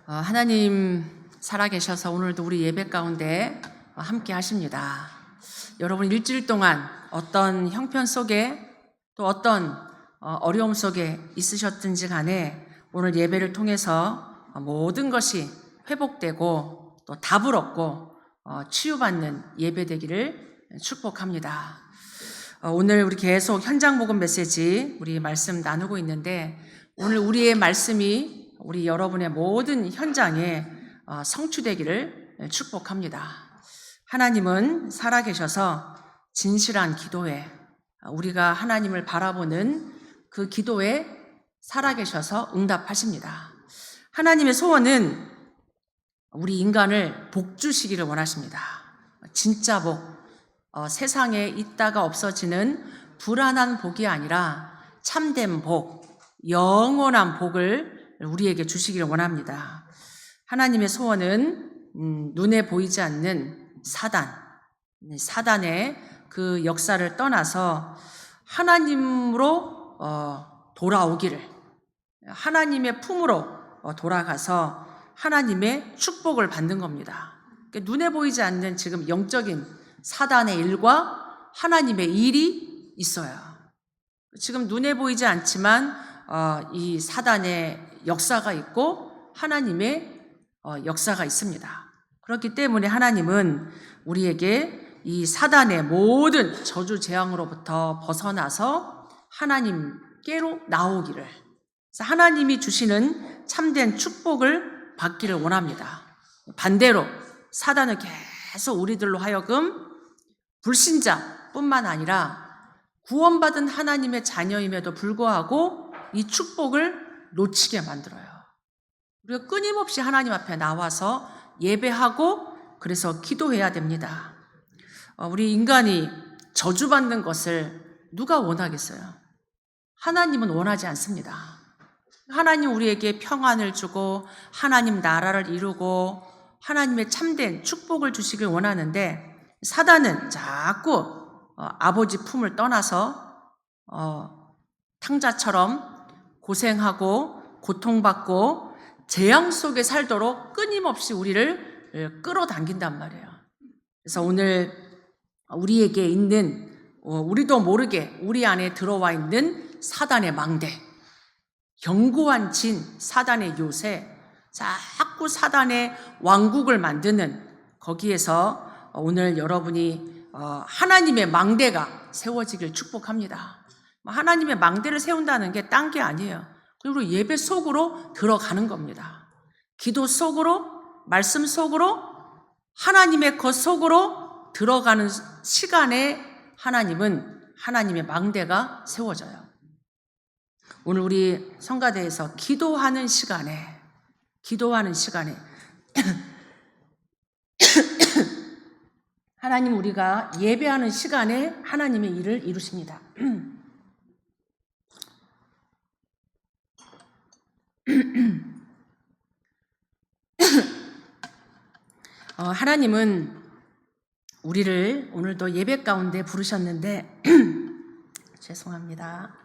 하나님 살아계셔서 오늘도 우리 예배 가운데 함께 하십니다. 여러분 일주일 동안 어떤 형편 속에 또 어떤 어려움 속에 있으셨든지 간에 오늘 예배를 통해서 모든 것이 회복되고 또 답을 얻고 치유받는 예배 되기를 축복합니다. 오늘 우리 계속 현장 복음 메시지 우리 말씀 나누고 있는데 오늘 우리의 말씀이 우리 여러분의 모든 현장에 성취되기를 축복합니다. 하나님은 살아계셔서 진실한 기도에 우리가 하나님을 바라보는 그 기도에 살아계셔서 응답하십니다. 하나님의 소원은 우리 인간을 복 주시기를 원하십니다. 진짜 복, 세상에 있다가 없어지는 불안한 복이 아니라 참된 복, 영원한 복을 우리에게 주시기를 원합니다. 하나님의 소원은 눈에 보이지 않는 사단의 그 역사를 떠나서 하나님으로 돌아오기를, 하나님의 품으로 돌아가서 하나님의 축복을 받는 겁니다. 눈에 보이지 않는 지금 영적인 사단의 일과 하나님의 일이 있어요. 지금 눈에 보이지 않지만 이 사단의 역사가 있고 하나님의 역사가 있습니다. 그렇기 때문에 하나님은 우리에게 이 사단의 모든 저주 재앙으로부터 벗어나서 하나님께로 나오기를, 하나님이 주시는 참된 축복을 받기를 원합니다. 반대로 사단은 계속 우리들로 하여금 불신자뿐만 아니라 구원받은 하나님의 자녀임에도 불구하고 이 축복을 놓치게 만들어요. 우리가 끊임없이 하나님 앞에 나와서 예배하고 그래서 기도해야 됩니다. 우리 인간이 저주받는 것을 누가 원하겠어요? 하나님은 원하지 않습니다. 하나님 우리에게 평안을 주고 하나님 나라를 이루고 하나님의 참된 축복을 주시길 원하는데 사단은 자꾸 아버지 품을 떠나서 탕자처럼 고생하고 고통받고 재앙 속에 살도록 끊임없이 우리를 끌어당긴단 말이에요. 그래서 오늘 우리에게 있는 우리도 모르게 우리 안에 들어와 있는 사단의 망대, 견고한 진, 사단의 요새, 자꾸 사단의 왕국을 만드는 거기에서 오늘 여러분이 하나님의 망대가 세워지길 축복합니다. 하나님의 망대를 세운다는 게 딴 게 아니에요. 그리고 예배 속으로 들어가는 겁니다. 기도 속으로, 말씀 속으로, 하나님의 것 속으로 들어가는 시간에 하나님은 하나님의 망대가 세워져요. 오늘 우리 성가대에서 기도하는 시간에 하나님 우리가 예배하는 시간에 하나님의 일을 이루십니다. 하나님은 우리를 오늘도 예배 가운데 부르셨는데 죄송합니다.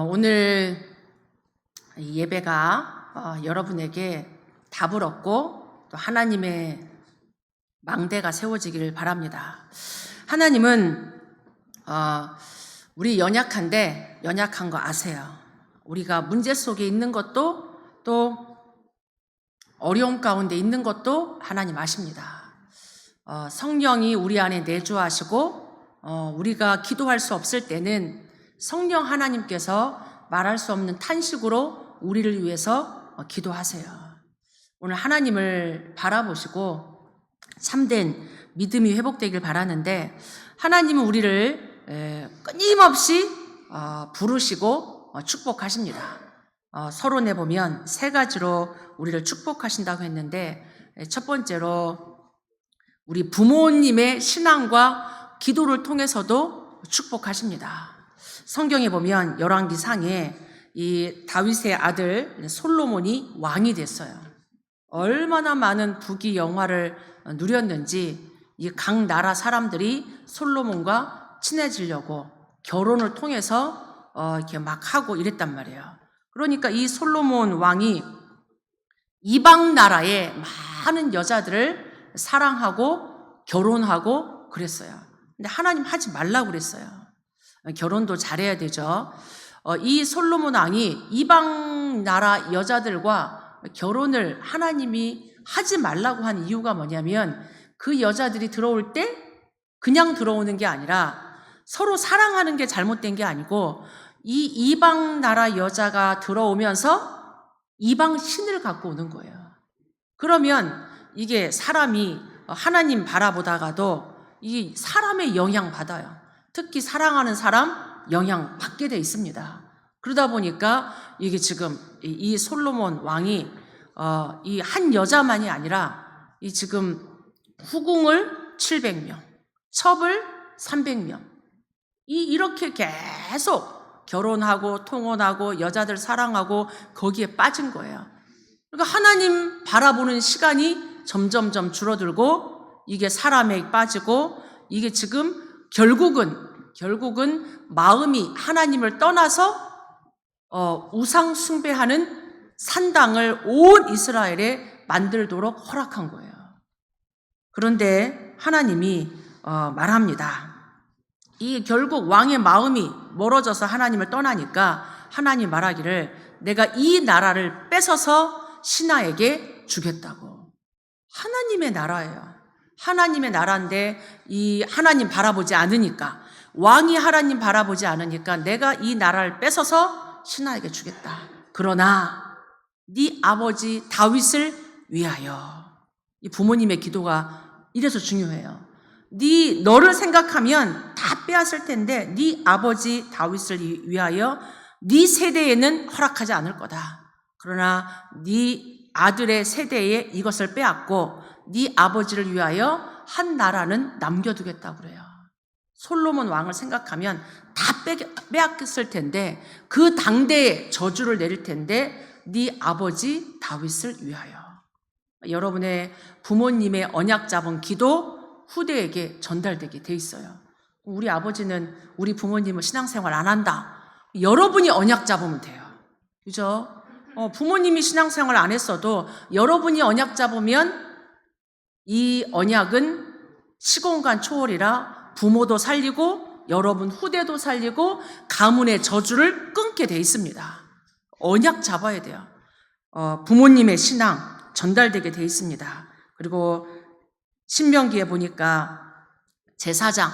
오늘 예배가 여러분에게 답을 얻고 또 하나님의 망대가 세워지기를 바랍니다. 하나님은 우리 연약한데 연약한 거 아세요. 우리가 문제 속에 있는 것도 또 어려움 가운데 있는 것도 하나님 아십니다. 성령이 우리 안에 내주하시고 우리가 기도할 수 없을 때는 성령 하나님께서 말할 수 없는 탄식으로 우리를 위해서 기도하세요. 오늘 하나님을 바라보시고 참된 믿음이 회복되길 바라는데 하나님은 우리를 끊임없이 부르시고 축복하십니다. 서론에 보면 세 가지로 우리를 축복하신다고 했는데 첫 번째로 우리 부모님의 신앙과 기도를 통해서도 축복하십니다. 성경에 보면 열왕기상에 이 다윗의 아들 솔로몬이 왕이 됐어요. 얼마나 많은 부귀 영화를 누렸는지 이 각 나라 사람들이 솔로몬과 친해지려고 결혼을 통해서 이렇게 막 하고 이랬단 말이에요. 그러니까 이 솔로몬 왕이 이방 나라의 많은 여자들을 사랑하고 결혼하고 그랬어요. 근데 하나님 하지 말라고 그랬어요. 결혼도 잘해야 되죠. 이 솔로몬 왕이 이방 나라 여자들과 결혼을 하나님이 하지 말라고 한 이유가 뭐냐면 그 여자들이 들어올 때 그냥 들어오는 게 아니라 서로 사랑하는 게 잘못된 게 아니고 이 이방 나라 여자가 들어오면서 이방 신을 갖고 오는 거예요. 그러면 이게 사람이 하나님 바라보다가도 이 사람의 영향 받아요. 특히 사랑하는 사람 영향 받게 돼 있습니다. 그러다 보니까 이게 지금 이 솔로몬 왕이 이 한 여자만이 아니라 이 지금 후궁을 700명, 첩을 300명, 이렇게 계속 결혼하고 통혼하고 여자들 사랑하고 거기에 빠진 거예요. 그러니까 하나님 바라보는 시간이 점점점 줄어들고 이게 사람에 빠지고 이게 지금 결국은 마음이 하나님을 떠나서 우상 숭배하는 산당을 온 이스라엘에 만들도록 허락한 거예요. 그런데 하나님이 말합니다. 이 결국 왕의 마음이 멀어져서 하나님을 떠나니까 하나님 말하기를 내가 이 나라를 뺏어서 신하에게 주겠다고. 하나님의 나라예요. 하나님의 나라인데 이 하나님 바라보지 않으니까, 왕이 하나님 바라보지 않으니까 내가 이 나라를 뺏어서 신하에게 주겠다. 그러나 네 아버지 다윗을 위하여. 이 부모님의 기도가 이래서 중요해요. 너를 생각하면 다 빼앗을 텐데 네 아버지 다윗을 위하여 네 세대에는 허락하지 않을 거다. 그러나 네 아들의 세대에 이것을 빼앗고 네 아버지를 위하여 한 나라는 남겨두겠다고 그래요. 솔로몬 왕을 생각하면 다 빼앗겼을 텐데 그 당대에 저주를 내릴 텐데 네 아버지 다윗을 위하여. 여러분의 부모님의 언약 잡은 기도 후대에게 전달되게 돼 있어요. 우리 아버지는 우리 부모님은 신앙생활 안 한다. 여러분이 언약 잡으면 돼요. 그죠? 부모님이 신앙생활 안 했어도 여러분이 언약 잡으면 이 언약은 시공간 초월이라 부모도 살리고 여러분 후대도 살리고 가문의 저주를 끊게 돼 있습니다. 언약 잡아야 돼요. 부모님의 신앙 전달되게 돼 있습니다. 그리고 신명기에 보니까 제사장,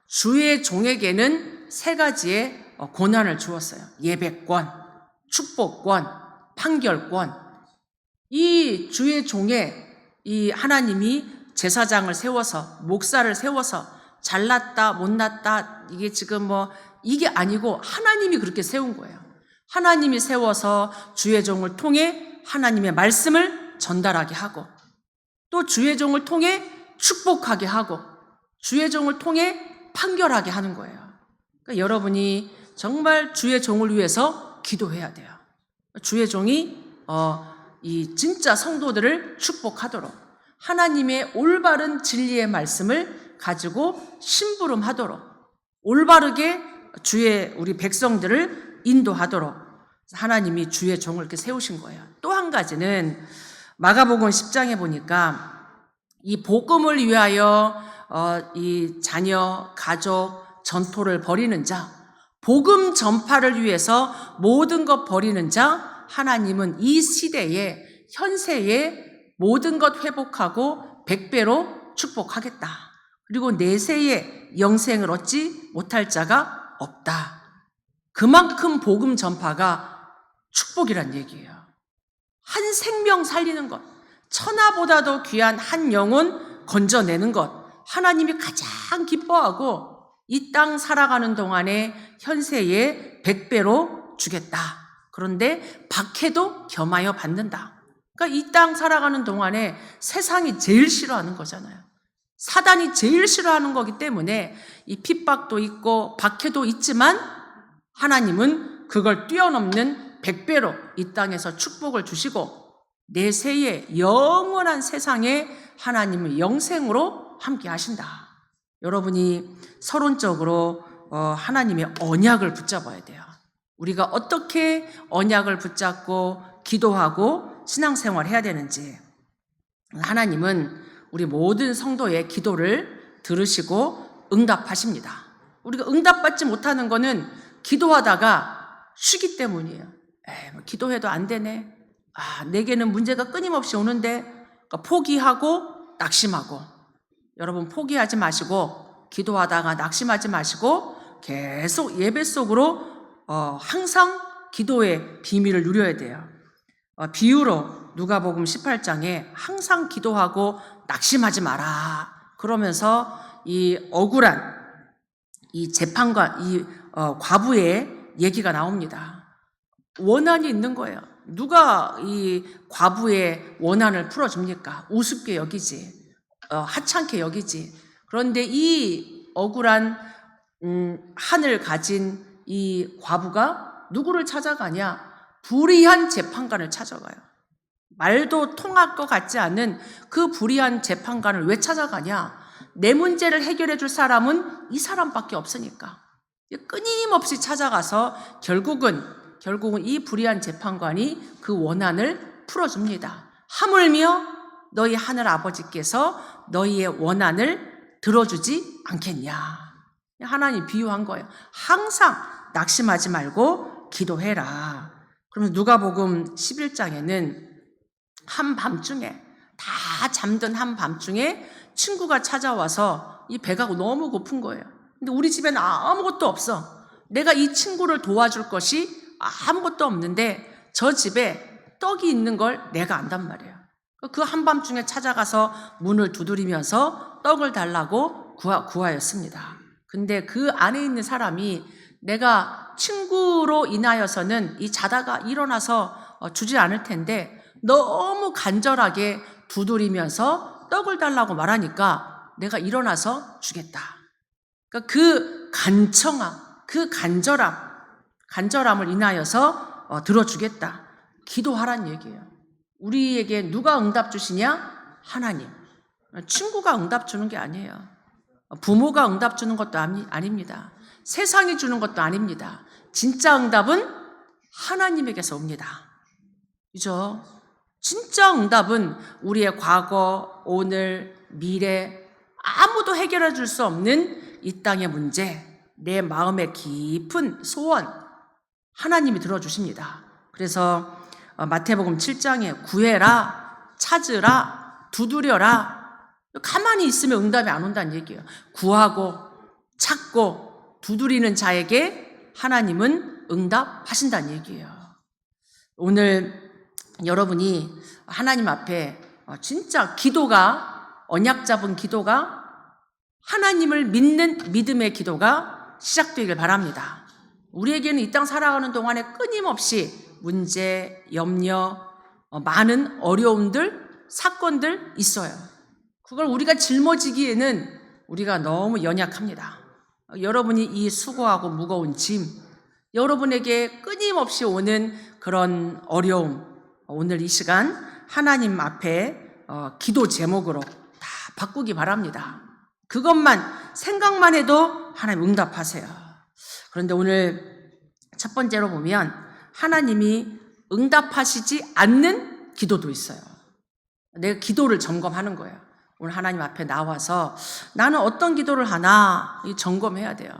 주의 종에게는 3가지의 고난을 주었어요. 예배권, 축복권, 판결권. 이 주의 종에 이 하나님이 제사장을 세워서 목사를 세워서 잘났다 못났다 이게 지금 이게 아니고 하나님이 그렇게 세운 거예요. 하나님이 세워서 주의 종을 통해 하나님의 말씀을 전달하게 하고 또 주의 종을 통해 축복하게 하고 주의 종을 통해 판결하게 하는 거예요. 그러니까 여러분이 정말 주의 종을 위해서 기도해야 돼요. 주의 종이 이 진짜 성도들을 축복하도록 하나님의 올바른 진리의 말씀을 가지고 심부름하도록 올바르게 주의 우리 백성들을 인도하도록 하나님이 주의 종을 이렇게 세우신 거예요. 또 한 가지는 마가복음 10장에 보니까 이 복음을 위하여 이 자녀, 가족, 전토를 벌이는 자, 복음 전파를 위해서 모든 것 버리는 자, 하나님은 이 시대에 현세에 모든 것 회복하고 100배로 축복하겠다. 그리고 내세에 영생을 얻지 못할 자가 없다. 그만큼 복음 전파가 축복이란 얘기예요. 한 생명 살리는 것, 천하보다도 귀한 한 영혼 건져내는 것, 하나님이 가장 기뻐하고 이 땅 살아가는 동안에 현세에 100배로 주겠다. 그런데 박해도 겸하여 받는다. 그러니까 이 땅 살아가는 동안에 세상이 제일 싫어하는 거잖아요. 사단이 제일 싫어하는 거기 때문에 이 핍박도 있고 박해도 있지만 하나님은 그걸 뛰어넘는 100배로 이 땅에서 축복을 주시고 내세에 영원한 세상에 하나님을 영생으로 함께 하신다. 여러분이 서론적으로 하나님의 언약을 붙잡아야 돼요. 우리가 어떻게 언약을 붙잡고 기도하고 신앙생활 해야 되는지. 하나님은 우리 모든 성도의 기도를 들으시고 응답하십니다. 우리가 응답받지 못하는 거는 기도하다가 쉬기 때문이에요. 뭐 기도해도 안 되네. 내게는 문제가 끊임없이 오는데, 그러니까 포기하고 낙심하고. 여러분 포기하지 마시고 기도하다가 낙심하지 마시고 계속 예배 속으로 항상 기도의 비밀을 누려야 돼요. 비유로 누가복음 18장에 항상 기도하고 낙심하지 마라. 그러면서 이 억울한 이 재판관, 이 과부의 얘기가 나옵니다. 원한이 있는 거예요. 누가 이 과부의 원한을 풀어줍니까? 우습게 여기지. 하찮게 여기지. 그런데 이 억울한 한을 가진 이 과부가 누구를 찾아가냐? 불의한 재판관을 찾아가요. 말도 통할 것 같지 않은 그 불의한 재판관을 왜 찾아가냐? 내 문제를 해결해 줄 사람은 이 사람밖에 없으니까. 끊임없이 찾아가서 결국은 이 불의한 재판관이 그 원한을 풀어줍니다. 하물며 너희 하늘 아버지께서 너희의 원한을 들어주지 않겠냐. 하나님 비유한 거예요. 항상 낙심하지 말고 기도해라. 그러면 누가복음 11장에는 한밤중에, 다 잠든 한밤중에 친구가 찾아와서 이 배가 너무 고픈 거예요. 근데 우리 집에는 아무것도 없어. 내가 이 친구를 도와줄 것이 아무것도 없는데 저 집에 떡이 있는 걸 내가 안단 말이에요. 그 한밤중에 찾아가서 문을 두드리면서 떡을 달라고 구하였습니다. 근데 그 안에 있는 사람이 내가 친구로 인하여서는 이 자다가 일어나서 주지 않을 텐데 너무 간절하게 두드리면서 떡을 달라고 말하니까 내가 일어나서 주겠다. 그러니까 그 간절함을 인하여서 들어주겠다. 기도하란 얘기예요. 우리에게 누가 응답 주시냐? 하나님. 친구가 응답 주는 게 아니에요. 부모가 응답 주는 것도 아닙니다. 세상이 주는 것도 아닙니다. 진짜 응답은 하나님에게서 옵니다. 그죠? 진짜 응답은 우리의 과거, 오늘, 미래 아무도 해결해 줄 수 없는 이 땅의 문제, 내 마음의 깊은 소원 하나님이 들어주십니다. 그래서 마태복음 7장에 구해라, 찾으라, 두드려라. 가만히 있으면 응답이 안 온다는 얘기예요. 구하고 찾고 두드리는 자에게 하나님은 응답하신다는 얘기예요. 오늘 여러분이 하나님 앞에 진짜 기도가, 언약 잡은 기도가, 하나님을 믿는 믿음의 기도가 시작되길 바랍니다. 우리에게는 이 땅 살아가는 동안에 끊임없이 문제, 염려, 많은 어려움들, 사건들 있어요. 그걸 우리가 짊어지기에는 우리가 너무 연약합니다. 여러분이 이 수고하고 무거운 짐, 여러분에게 끊임없이 오는 그런 어려움, 오늘 이 시간 하나님 앞에 기도 제목으로 다 바꾸기 바랍니다. 그것만 생각만 해도 하나님 응답하세요. 그런데 오늘 첫 번째로 보면 하나님이 응답하시지 않는 기도도 있어요. 내가 기도를 점검하는 거예요. 오늘 하나님 앞에 나와서 나는 어떤 기도를 하나 점검해야 돼요.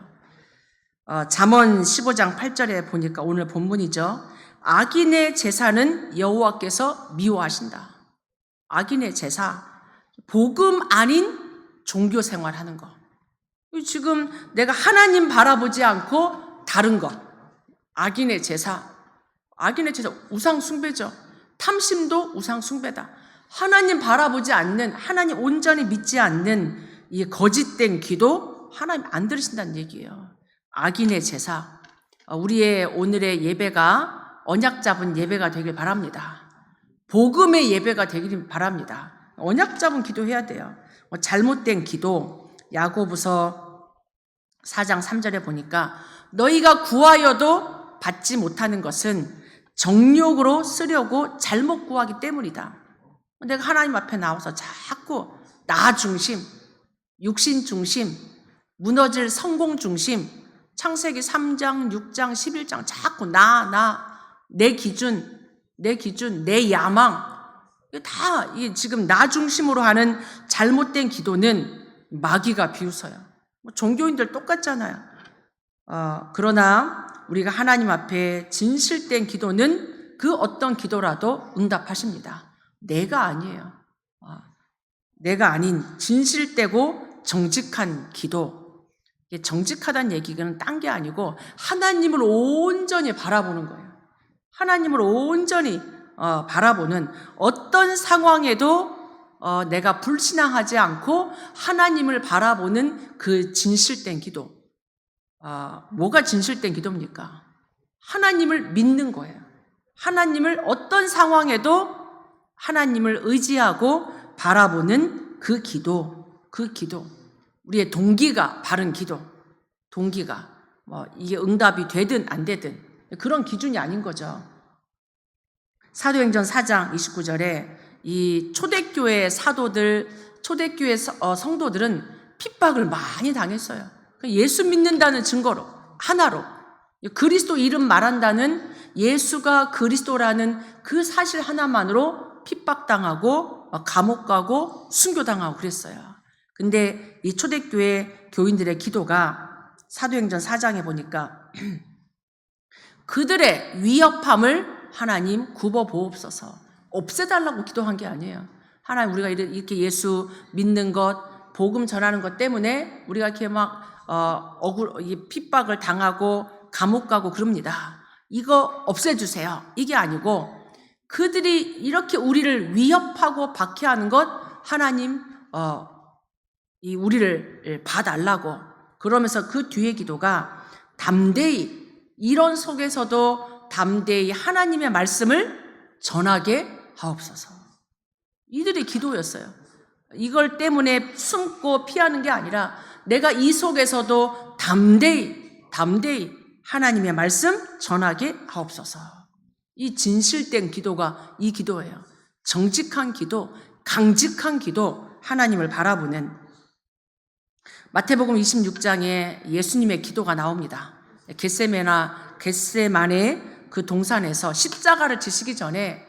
잠언 15장 8절에 보니까 오늘 본문이죠. 악인의 제사는 여호와께서 미워하신다. 악인의 제사, 복음 아닌 종교 생활하는 거. 지금 내가 하나님 바라보지 않고 다른 것, 악인의 제사 우상 숭배죠. 탐심도 우상 숭배다. 하나님 바라보지 않는, 하나님 온전히 믿지 않는 이 거짓된 기도 하나님 안 들으신다는 얘기예요. 악인의 제사. 우리의 오늘의 예배가 언약 잡은 예배가 되길 바랍니다. 복음의 예배가 되길 바랍니다. 언약 잡은 기도해야 돼요. 잘못된 기도, 야고보서 4장 3절에 보니까 너희가 구하여도 받지 못하는 것은 정욕으로 쓰려고 잘못 구하기 때문이다. 내가 하나님 앞에 나와서 자꾸 나 중심, 육신 중심, 무너질 성공 중심, 창세기 3장, 6장, 11장 자꾸 내 기준, 내 야망, 다 지금 나 중심으로 하는 잘못된 기도는 마귀가 비웃어요. 종교인들 똑같잖아요. 그러나 우리가 하나님 앞에 진실된 기도는 그 어떤 기도라도 응답하십니다. 내가 아니에요. 내가 아닌 진실되고 정직한 기도. 정직하다는 얘기는 딴 게 아니고 하나님을 온전히 바라보는 거예요. 하나님을 온전히 바라보는, 어떤 상황에도 내가 불신앙하지 않고 하나님을 바라보는 그 진실된 기도. 뭐가 진실된 기도입니까? 하나님을 믿는 거예요. 하나님을 어떤 상황에도 하나님을 의지하고 바라보는 그 기도. 우리의 동기가 바른 기도. 동기가 이게 응답이 되든 안 되든 그런 기준이 아닌 거죠. 사도행전 4장 29절에 이 초대교회 사도들, 초대교회 성도들은 핍박을 많이 당했어요. 예수 믿는다는 증거로, 하나로, 그리스도 이름 말한다는 예수가 그리스도라는 그 사실 하나만으로 핍박당하고 감옥 가고 순교당하고 그랬어요. 근데 이 초대교회 교인들의 기도가 사도행전 4장에 보니까 그들의 위협함을 하나님 굽어 보옵소서, 없애달라고 기도한 게 아니에요. 하나님, 우리가 이렇게 예수 믿는 것, 복음 전하는 것 때문에 우리가 이렇게 막 핍박을 당하고 감옥 가고 그럽니다. 이거 없애주세요. 이게 아니고 그들이 이렇게 우리를 위협하고 박해하는 것, 하나님 우리를 봐달라고. 그러면서 그 뒤에 기도가 담대히, 이런 속에서도 담대히 하나님의 말씀을 전하게 하옵소서. 이들의 기도였어요. 이걸 때문에 숨고 피하는 게 아니라 내가 이 속에서도 담대히 하나님의 말씀 전하게 하옵소서. 이 진실된 기도가 이 기도예요. 정직한 기도, 강직한 기도, 하나님을 바라보는. 마태복음 26장에 예수님의 기도가 나옵니다. 겟세마네 그 동산에서 십자가를 지시기 전에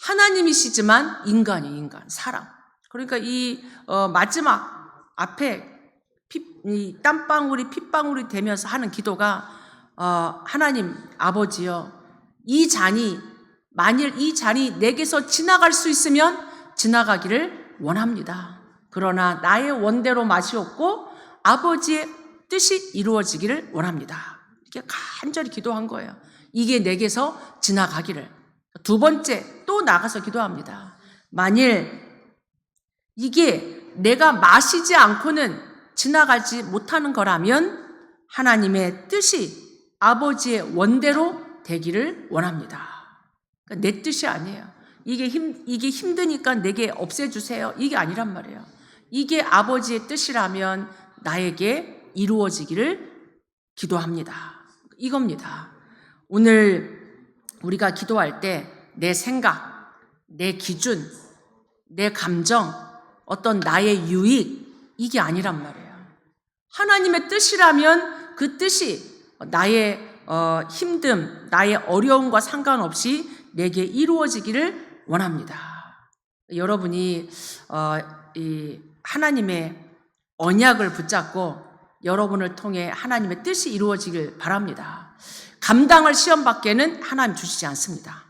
하나님이시지만 인간, 사람. 그러니까 이 마지막 앞에 이 땀방울이 핏방울이 되면서 하는 기도가 하나님 아버지여, 만일 이 잔이 내게서 지나갈 수 있으면 지나가기를 원합니다. 그러나 나의 원대로 마시옵고 아버지의 뜻이 이루어지기를 원합니다. 이렇게 간절히 기도한 거예요. 이게 내게서 지나가기를. 두 번째 또 나가서 기도합니다. 만일 이게 내가 마시지 않고는 지나가지 못하는 거라면 하나님의 뜻이 아버지의 원대로 되기를 원합니다. 그러니까 내 뜻이 아니에요. 이게 힘드니까 내게 없애주세요. 이게 아니란 말이에요. 이게 아버지의 뜻이라면 나에게 이루어지기를 기도합니다. 이겁니다. 오늘 우리가 기도할 때 내 생각, 내 기준, 내 감정, 어떤 나의 유익, 이게 아니란 말이에요. 하나님의 뜻이라면 그 뜻이 나의 힘듦, 나의 어려움과 상관없이 내게 이루어지기를 원합니다. 여러분이 이 하나님의 언약을 붙잡고 여러분을 통해 하나님의 뜻이 이루어지길 바랍니다. 감당할 시험 밖에는 하나님 주시지 않습니다.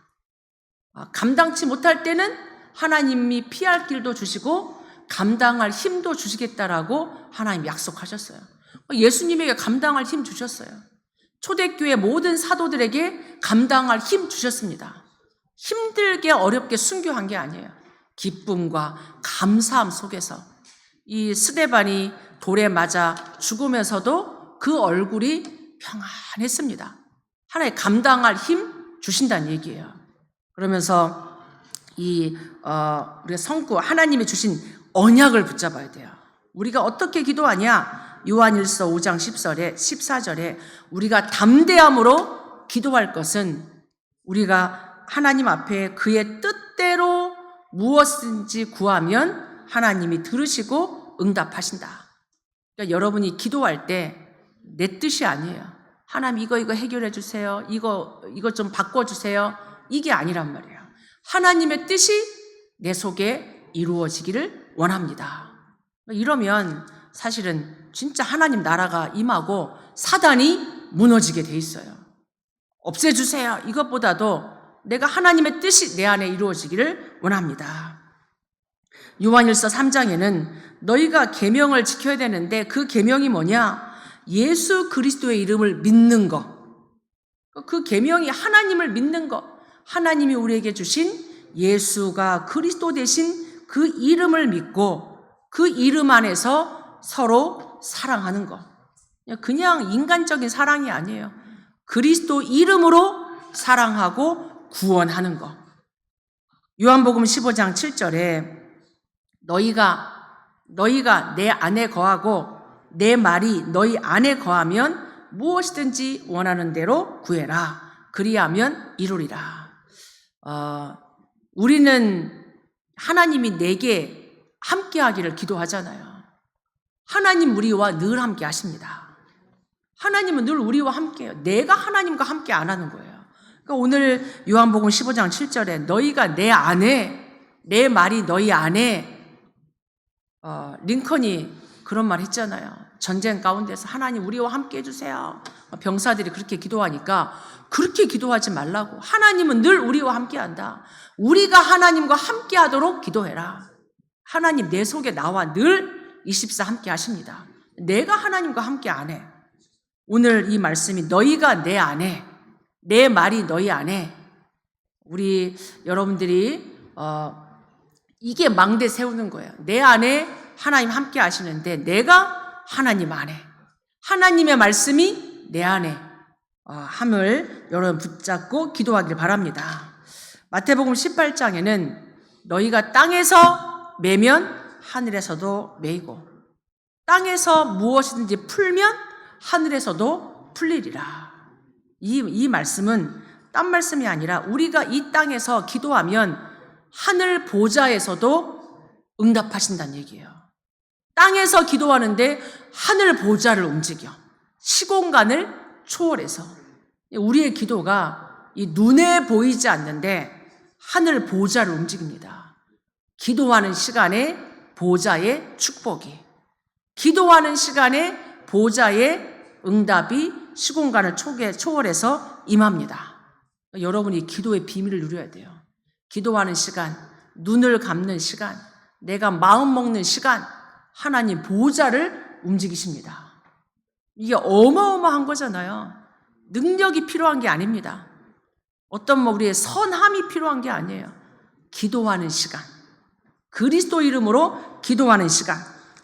감당치 못할 때는 하나님이 피할 길도 주시고 감당할 힘도 주시겠다라고 하나님 약속하셨어요. 예수님에게 감당할 힘 주셨어요. 초대교회 모든 사도들에게 감당할 힘 주셨습니다. 힘들게 어렵게 순교한 게 아니에요. 기쁨과 감사함 속에서 이 스데반이 돌에 맞아 죽으면서도 그 얼굴이 평안했습니다. 하나님 감당할 힘 주신다는 얘기예요. 그러면서 우리가 성구 하나님이 주신 언약을 붙잡아야 돼요. 우리가 어떻게 기도하냐? 요한일서 5장 14절에 우리가 담대함으로 기도할 것은 우리가 하나님 앞에 그의 뜻대로 무엇인지 구하면 하나님이 들으시고 응답하신다. 그러니까 여러분이 기도할 때 내 뜻이 아니에요. 하나님 이거 해결해 주세요. 이거 좀 바꿔주세요. 이게 아니란 말이에요. 하나님의 뜻이 내 속에 이루어지기를 원합니다. 이러면 사실은 진짜 하나님 나라가 임하고 사단이 무너지게 돼 있어요. 없애주세요. 이것보다도 내가 하나님의 뜻이 내 안에 이루어지기를 원합니다. 요한일서 3장에는 너희가 계명을 지켜야 되는데 그 계명이 뭐냐? 예수 그리스도의 이름을 믿는 것. 그 계명이 하나님을 믿는 것. 하나님이 우리에게 주신 예수가 그리스도 되신 그 이름을 믿고 그 이름 안에서 서로 사랑하는 것. 그냥 인간적인 사랑이 아니에요. 그리스도 이름으로 사랑하고 구원하는 것. 요한복음 15장 7절에 너희가 내 안에 거하고 내 말이 너희 안에 거하면 무엇이든지 원하는 대로 구해라. 그리하면 이루리라. 우리는 하나님이 내게 함께하기를 기도하잖아요. 하나님 우리와 늘 함께 하십니다. 하나님은 늘 우리와 함께해요. 내가 하나님과 함께 안 하는 거예요. 그러니까 오늘 요한복음 15장 7절에 너희가 내 안에, 내 말이 너희 안에, 링컨이 그런 말 했잖아요. 전쟁 가운데서 하나님 우리와 함께 해주세요. 병사들이 그렇게 기도하니까 그렇게 기도하지 말라고. 하나님은 늘 우리와 함께 한다. 우리가 하나님과 함께 하도록 기도해라. 하나님 내 속에 나와 늘 24 함께 하십니다. 내가 하나님과 함께 안 해. 오늘 이 말씀이 너희가 내 안에, 내 말이 너희 안에. 우리 여러분들이 이게 망대 세우는 거예요. 내 안에 하나님 함께 하시는데 내가 하나님 안에, 하나님의 말씀이 내 안에 함을 여러분 붙잡고 기도하길 바랍니다. 마태복음 18장에는 너희가 땅에서 매면 하늘에서도 매이고 땅에서 무엇이든지 풀면 하늘에서도 풀리리라. 이 말씀은 딴 말씀이 아니라 우리가 이 땅에서 기도하면 하늘 보좌에서도 응답하신다는 얘기예요. 땅에서 기도하는데 하늘 보좌를 움직여. 시공간을 초월해서. 우리의 기도가 이 눈에 보이지 않는데 하늘 보좌를 움직입니다. 기도하는 시간에 보좌의 축복이, 기도하는 시간에 보좌의 응답이 시공간을 초월해서 임합니다. 여러분이 기도의 비밀을 누려야 돼요. 기도하는 시간, 눈을 감는 시간, 내가 마음 먹는 시간, 하나님 보좌를 움직이십니다. 이게 어마어마한 거잖아요. 능력이 필요한 게 아닙니다. 어떤 우리의 선함이 필요한 게 아니에요. 기도하는 시간, 그리스도 이름으로 기도하는 시간.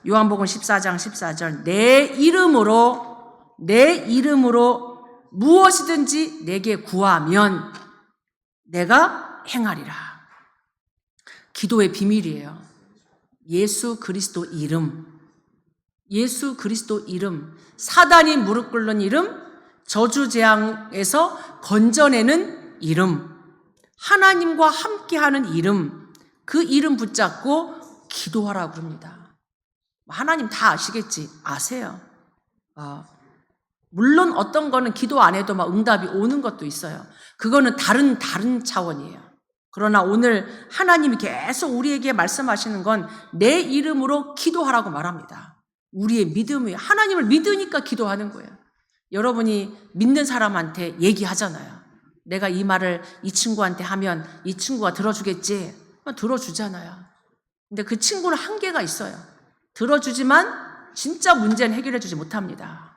요한복음 14장 14절 내 이름으로 무엇이든지 내게 구하면 내가 행하리라. 기도의 비밀이에요. 예수 그리스도 이름, 예수 그리스도 이름, 사단이 무릎 꿇는 이름, 저주재앙에서 건져내는 이름, 하나님과 함께하는 이름, 그 이름 붙잡고 기도하라고 그럽니다. 하나님 다 아시겠지? 아세요. 물론 어떤 거는 기도 안 해도 막 응답이 오는 것도 있어요. 그거는 다른 차원이에요. 그러나 오늘 하나님이 계속 우리에게 말씀하시는 건 내 이름으로 기도하라고 말합니다. 우리의 믿음이, 하나님을 믿으니까 기도하는 거예요. 여러분이 믿는 사람한테 얘기하잖아요. 내가 이 말을 이 친구한테 하면 이 친구가 들어주겠지? 들어주잖아요. 근데 그 친구는 한계가 있어요. 들어주지만 진짜 문제는 해결해 주지 못합니다.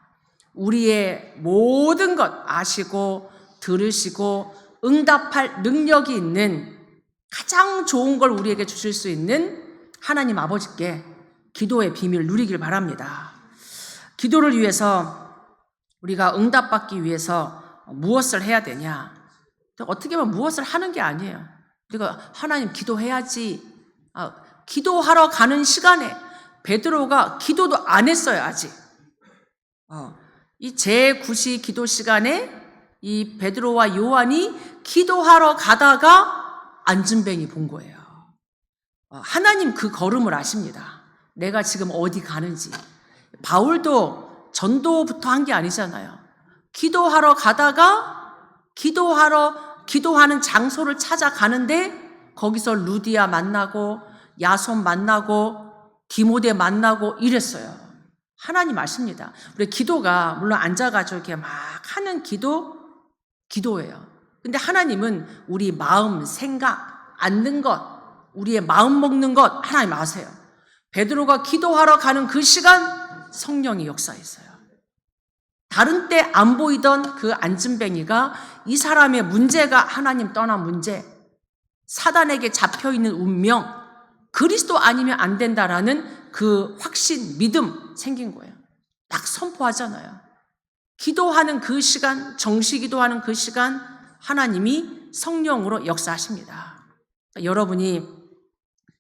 우리의 모든 것 아시고 들으시고 응답할 능력이 있는 가장 좋은 걸 우리에게 주실 수 있는 하나님 아버지께 기도의 비밀을 누리길 바랍니다. 기도를 위해서 우리가 응답받기 위해서 무엇을 해야 되냐? 어떻게 보면 무엇을 하는 게 아니에요. 우리가 하나님 기도해야지. 기도하러 가는 시간에 베드로가 기도도 안 했어요, 아직. 이 제9시 기도 시간에 이 베드로와 요한이 기도하러 가다가 안진뱅이 본 거예요. 하나님 그 걸음을 아십니다. 내가 지금 어디 가는지. 바울도 전도부터 한 게 아니잖아요. 기도하러 가다가 기도하는 장소를 찾아가는데 거기서 루디아 만나고 야손 만나고 디모데 만나고 이랬어요. 하나님 아십니다. 우리 기도가 물론 앉아가지고 이렇게 막 하는 기도예요. 근데 하나님은 우리 마음, 생각, 앉는 것, 우리의 마음 먹는 것 하나님 아세요. 베드로가 기도하러 가는 그 시간 성령이 역사했어요. 다른 때 안 보이던 그 안진뱅이가 이 사람의 문제가 하나님 떠난 문제, 사단에게 잡혀있는 운명, 그리스도 아니면 안 된다라는 그 확신, 믿음 생긴 거예요. 딱 선포하잖아요. 기도하는 그 시간, 정시 기도하는 그 시간 하나님이 성령으로 역사하십니다. 여러분이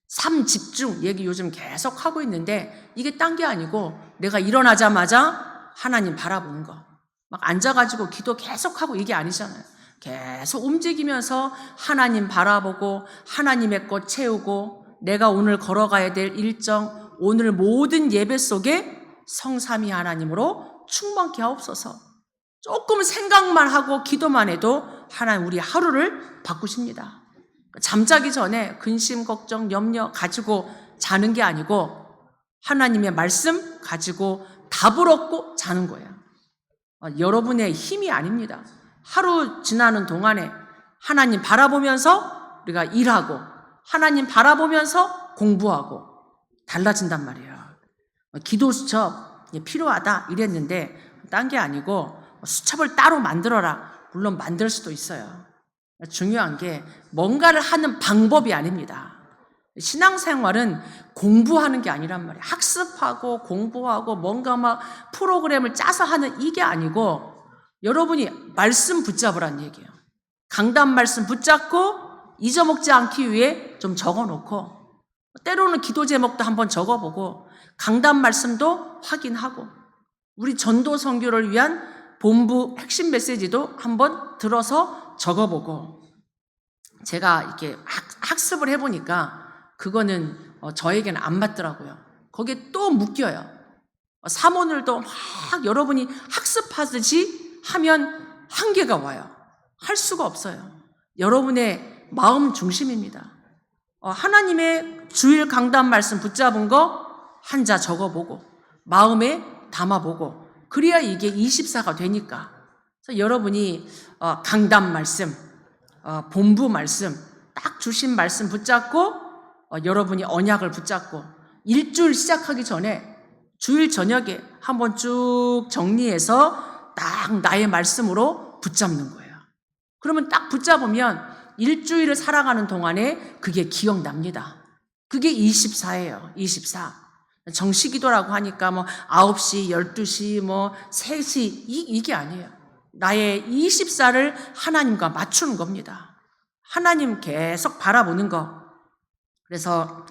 삶 집중 얘기 요즘 계속 하고 있는데 이게 딴 게 아니고 내가 일어나자마자 하나님 바라보는 거. 막 앉아가지고 기도 계속하고 이게 아니잖아요. 계속 움직이면서 하나님 바라보고 하나님의 것 채우고 내가 오늘 걸어가야 될 일정, 오늘 모든 예배 속에 성삼위 하나님으로 충만케 하옵소서. 조금 생각만 하고 기도만 해도 하나님 우리 하루를 바꾸십니다. 잠자기 전에 근심, 걱정, 염려 가지고 자는 게 아니고 하나님의 말씀 가지고 답을 얻고 자는 거예요. 여러분의 힘이 아닙니다. 하루 지나는 동안에 하나님 바라보면서 우리가 일하고 하나님 바라보면서 공부하고 달라진단 말이에요. 기도 수첩 필요하다 이랬는데 딴 게 아니고 수첩을 따로 만들어라. 물론 만들 수도 있어요. 중요한 게 뭔가를 하는 방법이 아닙니다. 신앙생활은 공부하는 게 아니란 말이에요. 학습하고 공부하고 뭔가 막 프로그램을 짜서 하는 이게 아니고 여러분이 말씀 붙잡으란 얘기예요. 강단 말씀 붙잡고 잊어먹지 않기 위해 좀 적어놓고 때로는 기도 제목도 한번 적어보고 강단 말씀도 확인하고 우리 전도 선교를 위한 본부 핵심 메시지도 한번 들어서 적어보고 제가 이렇게 학습을 해보니까 그거는 저에게는 안 맞더라고요. 거기에 또 묶여요. 사모늘도 막 여러분이 학습하듯이 하면 한계가 와요. 할 수가 없어요. 여러분의 마음 중심입니다. 하나님의 주일 강단 말씀 붙잡은 거 한자 적어보고 마음에 담아보고 그래야 이게 24가 되니까. 그래서 여러분이 강단 말씀, 본부 말씀 딱 주신 말씀 붙잡고 여러분이 언약을 붙잡고 일주일 시작하기 전에 주일 저녁에 한번 쭉 정리해서 딱 나의 말씀으로 붙잡는 거예요. 그러면 딱 붙잡으면 일주일을 살아가는 동안에 그게 기억납니다. 그게 24예요. 24. 정시기도라고 하니까 뭐 9시, 12시, 뭐 3시 이게 아니에요. 나의 24를 하나님과 맞추는 겁니다. 하나님 계속 바라보는 거. 그래서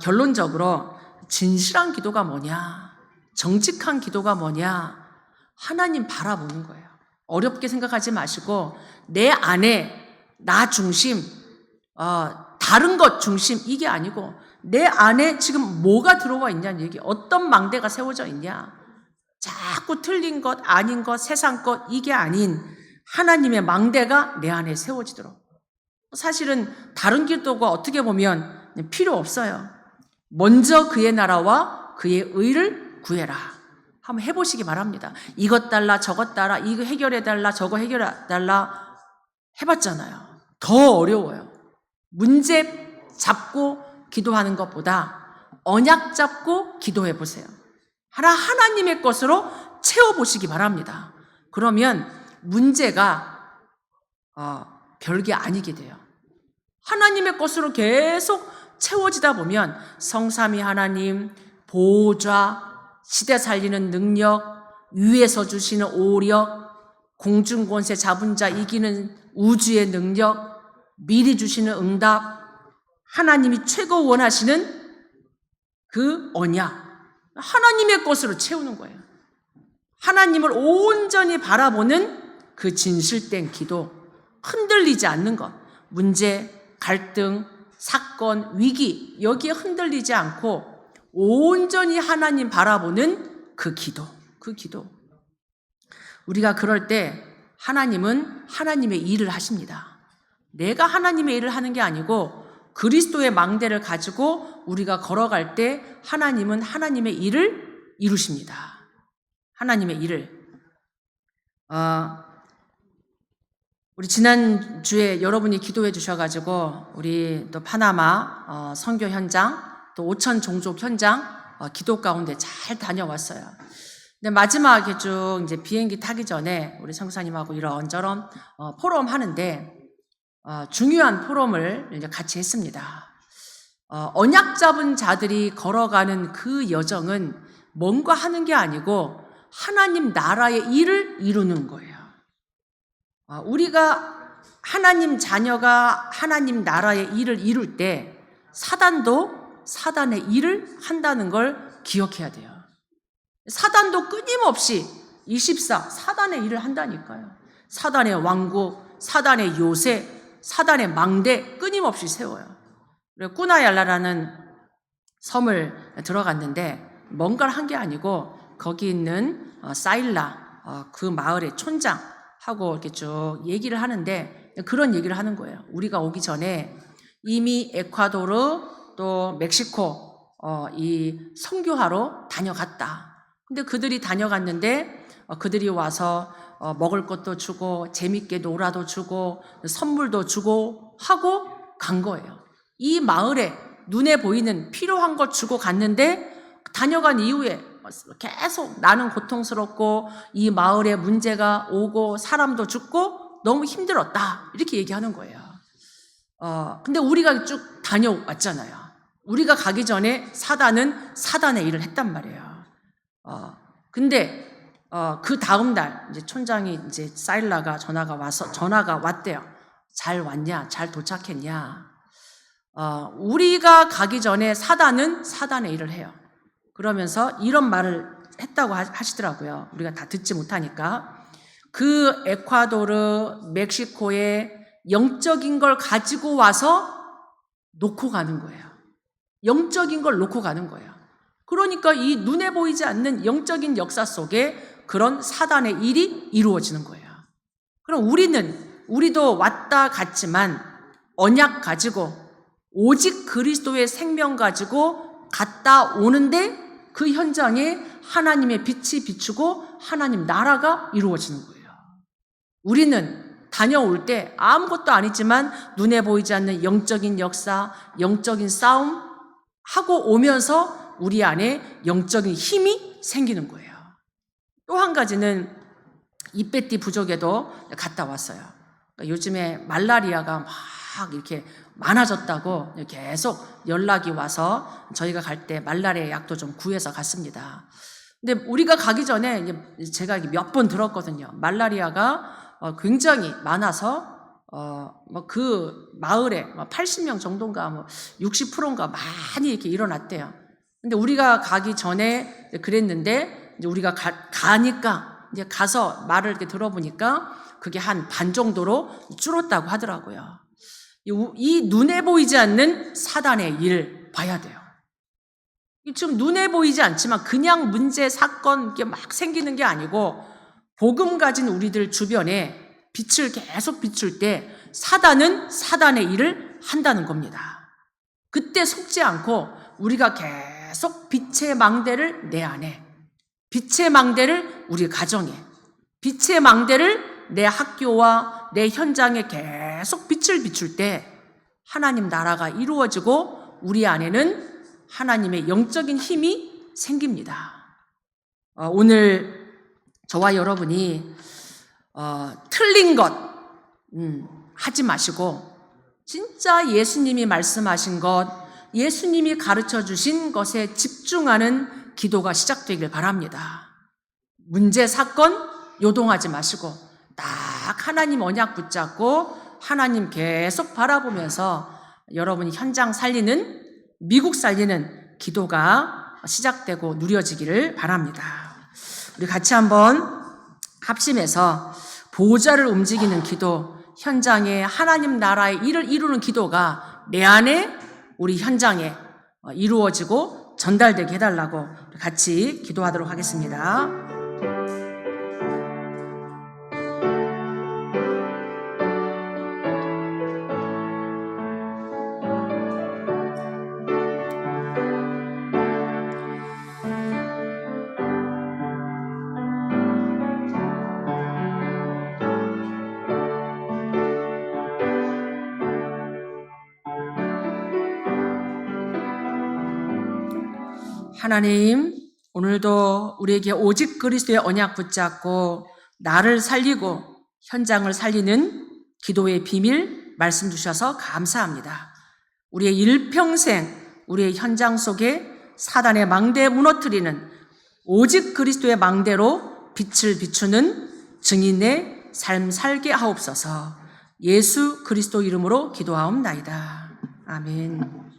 결론적으로 진실한 기도가 뭐냐, 정직한 기도가 뭐냐, 하나님 바라보는 거예요. 어렵게 생각하지 마시고 내 안에 나 중심, 다른 것 중심 이게 아니고 내 안에 지금 뭐가 들어와 있냐는 얘기, 어떤 망대가 세워져 있냐, 자꾸 틀린 것, 아닌 것, 세상 것 이게 아닌 하나님의 망대가 내 안에 세워지도록. 사실은 다른 기도가 어떻게 보면 필요 없어요. 먼저 그의 나라와 그의 의를 구해라. 한번 해보시기 바랍니다. 이것 달라 저것 달라 이거 해결해달라 저거 해결해달라 해봤잖아요. 더 어려워요. 문제 잡고 기도하는 것보다 언약 잡고 기도해보세요. 하나님의 것으로 채워보시기 바랍니다. 그러면 문제가 별게 아니게 돼요. 하나님의 것으로 계속 채워지다 보면 성삼위 하나님, 보호자, 시대 살리는 능력, 위에서 주시는 오력, 공중권세 잡은 자 이기는 우주의 능력, 미리 주시는 응답, 하나님이 최고 원하시는 그 언약, 하나님의 것으로 채우는 거예요. 하나님을 온전히 바라보는 그 진실된 기도, 흔들리지 않는 것, 문제, 갈등, 사건, 위기 여기에 흔들리지 않고 온전히 하나님 바라보는 그 기도. 우리가 그럴 때 하나님은 하나님의 일을 하십니다. 내가 하나님의 일을 하는 게 아니고 그리스도의 망대를 가지고 우리가 걸어갈 때 하나님은 하나님의 일을 이루십니다. 하나님의 일을. 우리 지난주에 여러분이 기도해 주셔가지고 우리 또 파나마 선교 현장 또 오천 종족 현장 기도 가운데 잘 다녀왔어요. 근데 마지막에 쭉 이제 비행기 타기 전에 우리 선교사님하고 이런저런 포럼 하는데 중요한 포럼을 이제 같이 했습니다. 언약 잡은 자들이 걸어가는 그 여정은 뭔가 하는 게 아니고 하나님 나라의 일을 이루는 거예요. 우리가 하나님 자녀가 하나님 나라의 일을 이룰 때 사단도 사단의 일을 한다는 걸 기억해야 돼요. 사단도 끊임없이 24 사단의 일을 한다니까요. 사단의 왕국, 사단의 요새, 사단의 망대 끊임없이 세워요. 꾸나얄라라는 섬을 들어갔는데 뭔가를 한 게 아니고 거기 있는 사일라 그 마을의 촌장하고 이렇게 쭉 얘기를 하는데 그런 얘기를 하는 거예요. 우리가 오기 전에 이미 에콰도르 또 멕시코 이 선교하러 다녀갔다. 근데 그들이 다녀갔는데 그들이 와서 먹을 것도 주고 재밌게 놀아도 주고 선물도 주고 하고 간 거예요. 이 마을에 눈에 보이는 필요한 것 주고 갔는데 다녀간 이후에 계속 나는 고통스럽고 이 마을에 문제가 오고 사람도 죽고 너무 힘들었다. 이렇게 얘기하는 거예요. 근데 우리가 쭉 다녀왔잖아요. 우리가 가기 전에 사단은 사단의 일을 했단 말이에요. 근데 그 다음 날 이제 촌장이 이제 사일라가 전화가 왔대요. 잘 왔냐? 잘 도착했냐? 우리가 가기 전에 사단은 사단의 일을 해요. 그러면서 이런 말을 했다고 하시더라고요. 우리가 다 듣지 못하니까. 그 에콰도르, 멕시코에 영적인 걸 가지고 와서 놓고 가는 거예요. 영적인 걸 놓고 가는 거예요. 그러니까 이 눈에 보이지 않는 영적인 역사 속에 그런 사단의 일이 이루어지는 거예요. 그럼 우리도 왔다 갔지만 언약 가지고 오직 그리스도의 생명 가지고 갔다 오는데 그 현장에 하나님의 빛이 비추고 하나님 나라가 이루어지는 거예요. 우리는 다녀올 때 아무것도 아니지만 눈에 보이지 않는 영적인 역사, 영적인 싸움 하고 오면서 우리 안에 영적인 힘이 생기는 거예요. 또 한 가지는 이베티 부족에도 갔다 왔어요. 그러니까 요즘에 말라리아가 막 이렇게 많아졌다고 계속 연락이 와서 저희가 갈 때 말라리아 약도 좀 구해서 갔습니다. 근데 우리가 가기 전에 제가 몇 번 들었거든요. 말라리아가 굉장히 많아서 그 마을에 80명 정도인가 60%인가 많이 이렇게 일어났대요. 근데 우리가 가기 전에 그랬는데 이제 우리가 가니까 이제 가서 말을 이렇게 들어보니까 그게 한 반 정도로 줄었다고 하더라고요. 이 눈에 보이지 않는 사단의 일을 봐야 돼요. 지금 눈에 보이지 않지만 그냥 문제, 사건 이렇게 막 생기는 게 아니고 복음 가진 우리들 주변에 빛을 계속 비출 때 사단은 사단의 일을 한다는 겁니다. 그때 속지 않고 우리가 계속 빛의 망대를 내 안에, 빛의 망대를 우리 가정에, 빛의 망대를 내 학교와 내 현장에 계속 빛을 비출 때 하나님 나라가 이루어지고 우리 안에는 하나님의 영적인 힘이 생깁니다. 오늘 저와 여러분이 틀린 것 하지 마시고 진짜 예수님이 말씀하신 것, 예수님이 가르쳐 주신 것에 집중하는 기도가 시작되길 바랍니다. 문제, 사건 요동하지 마시고 딱 하나님 언약 붙잡고 하나님 계속 바라보면서 여러분이 현장 살리는, 미국 살리는 기도가 시작되고 누려지기를 바랍니다. 우리 같이 한번 합심해서 보좌를 움직이는 기도, 현장에 하나님 나라의 일을 이루는 기도가 내 안에 우리 현장에 이루어지고 전달되게 해달라고 같이 기도하도록 하겠습니다. 하나님, 오늘도 우리에게 오직 그리스도의 언약 붙잡고 나를 살리고 현장을 살리는 기도의 비밀 말씀 주셔서 감사합니다. 우리의 일평생 우리의 현장 속에 사단의 망대 무너뜨리는 오직 그리스도의 망대로 빛을 비추는 증인의 삶 살게 하옵소서. 예수 그리스도 이름으로 기도하옵나이다. 아멘.